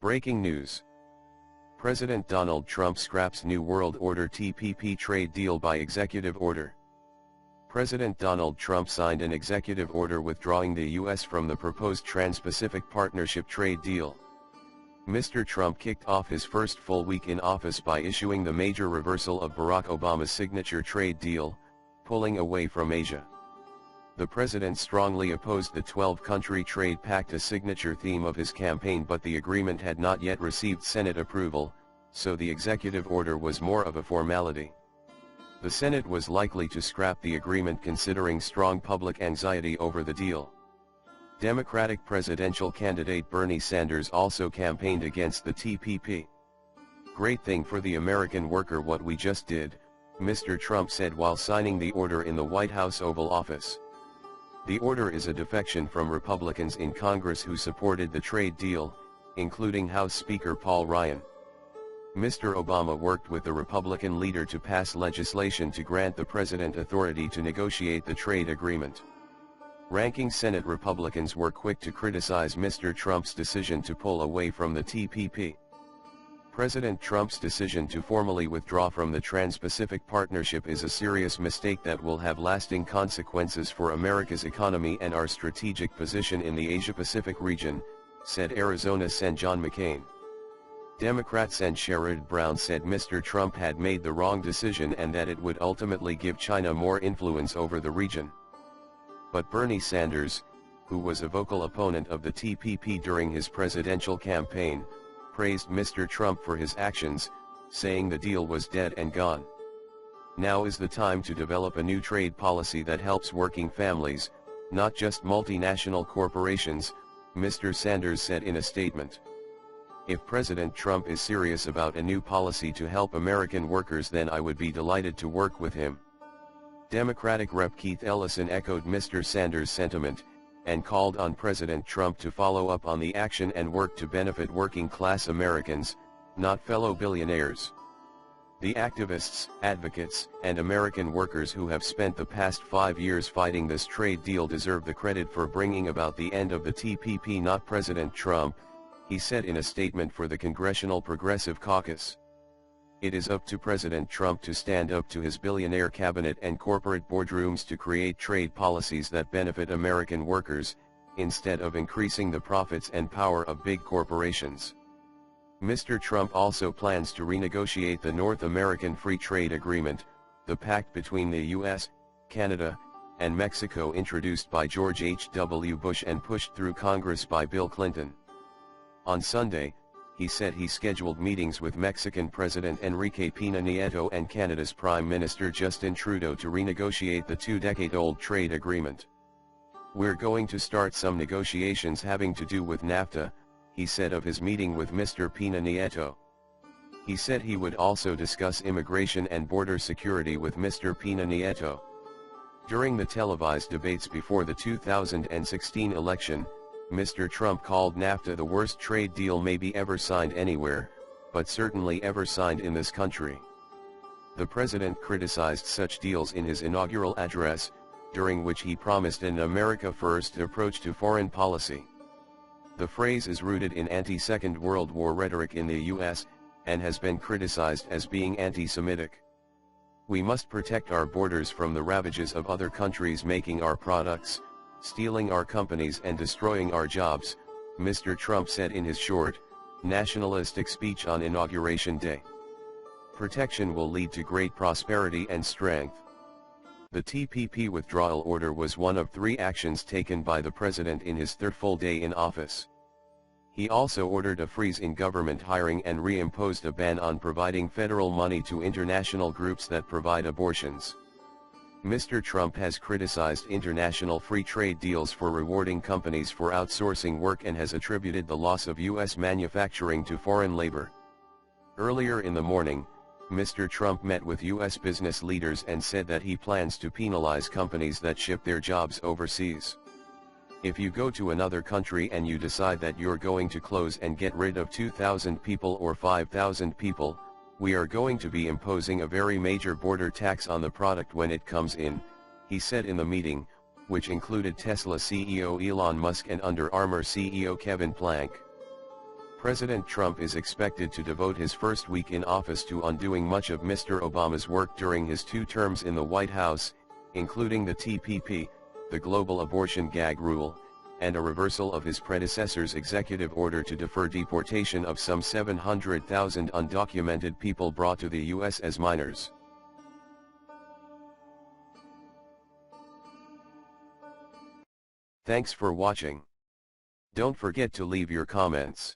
Breaking news. President Donald Trump scraps New World Order TPP trade deal by executive order. President Donald Trump signed an executive order withdrawing the U.S. from the proposed Trans-Pacific Partnership trade deal. Mr. Trump kicked off his first full week in office by issuing the major reversal of Barack Obama's signature trade deal, pulling away from Asia. The president strongly opposed the 12-country trade pact, a signature theme of his campaign, but the agreement had not yet received Senate approval, so the executive order was more of a formality. The Senate was likely to scrap the agreement considering strong public anxiety over the deal. Democratic presidential candidate Bernie Sanders also campaigned against the TPP. "Great thing for the American worker what we just did," Mr. Trump said while signing the order in the White House Oval Office. The order is a defection from Republicans in Congress who supported the trade deal, including House Speaker Paul Ryan. Mr. Obama worked with the Republican leader to pass legislation to grant the president authority to negotiate the trade agreement. Ranking Senate Republicans were quick to criticize Mr. Trump's decision to pull away from the TPP. President Trump's decision to formally withdraw from the Trans-Pacific Partnership is a serious mistake that will have lasting consequences for America's economy and our strategic position in the Asia-Pacific region, said Arizona Sen. John McCain. Democrat Sen. Sherrod Brown said Mr. Trump had made the wrong decision and that it would ultimately give China more influence over the region. But Bernie Sanders, who was a vocal opponent of the TPP during his presidential campaign, praised Mr. Trump for his actions, saying the deal was dead and gone. "Now is the time to develop a new trade policy that helps working families, not just multinational corporations," Mr. Sanders said in a statement. "If President Trump is serious about a new policy to help American workers, then I would be delighted to work with him." Democratic Rep. Keith Ellison echoed Mr. Sanders' sentiment, and called on President Trump to follow up on the action and work to benefit working-class Americans, not fellow billionaires. The activists, advocates, and American workers who have spent the past 5 years fighting this trade deal deserve the credit for bringing about the end of the TPP, not President Trump, he said in a statement for the Congressional Progressive Caucus. "It is up to President Trump to stand up to his billionaire cabinet and corporate boardrooms to create trade policies that benefit American workers, instead of increasing the profits and power of big corporations." Mr. Trump also plans to renegotiate the North American Free Trade Agreement, the pact between the U.S., Canada, and Mexico introduced by George H.W. Bush and pushed through Congress by Bill Clinton. On Sunday, he said he scheduled meetings with Mexican President Enrique Peña Nieto and Canada's Prime Minister Justin Trudeau to renegotiate the 2-decade-old trade agreement. "We're going to start some negotiations having to do with NAFTA," he said of his meeting with Mr. Peña Nieto. He said he would also discuss immigration and border security with Mr. Peña Nieto. During the televised debates before the 2016 election, Mr. Trump called NAFTA the worst trade deal maybe ever signed anywhere, but certainly ever signed in this country. The president criticized such deals in his inaugural address, during which he promised an America First approach to foreign policy. The phrase is rooted in anti-Second World War rhetoric in the U.S., and has been criticized as being anti-Semitic. "We must protect our borders from the ravages of other countries making our products, stealing our companies and destroying our jobs," Mr. Trump said in his short, nationalistic speech on Inauguration Day. "Protection will lead to great prosperity and strength." The TPP withdrawal order was one of 3 actions taken by the president in his third full day in office. He also ordered a freeze in government hiring and reimposed a ban on providing federal money to international groups that provide abortions. Mr. Trump has criticized international free trade deals for rewarding companies for outsourcing work and has attributed the loss of U.S. manufacturing to foreign labor. Earlier in the morning, Mr. Trump met with U.S. business leaders and said that he plans to penalize companies that ship their jobs overseas. "If you go to another country and you decide that you're going to close and get rid of 2,000 people or 5,000 people, we are going to be imposing a very major border tax on the product when it comes in," he said in the meeting, which included Tesla CEO Elon Musk and Under Armour CEO Kevin Plank. President Trump is expected to devote his first week in office to undoing much of Mr. Obama's work during his 2 terms in the White House, including the TPP, the global abortion gag rule, and a reversal of his predecessor's executive order to defer deportation of some 700,000 undocumented people brought to the U.S. as minors. Thanks for watching. Don't forget to leave your comments.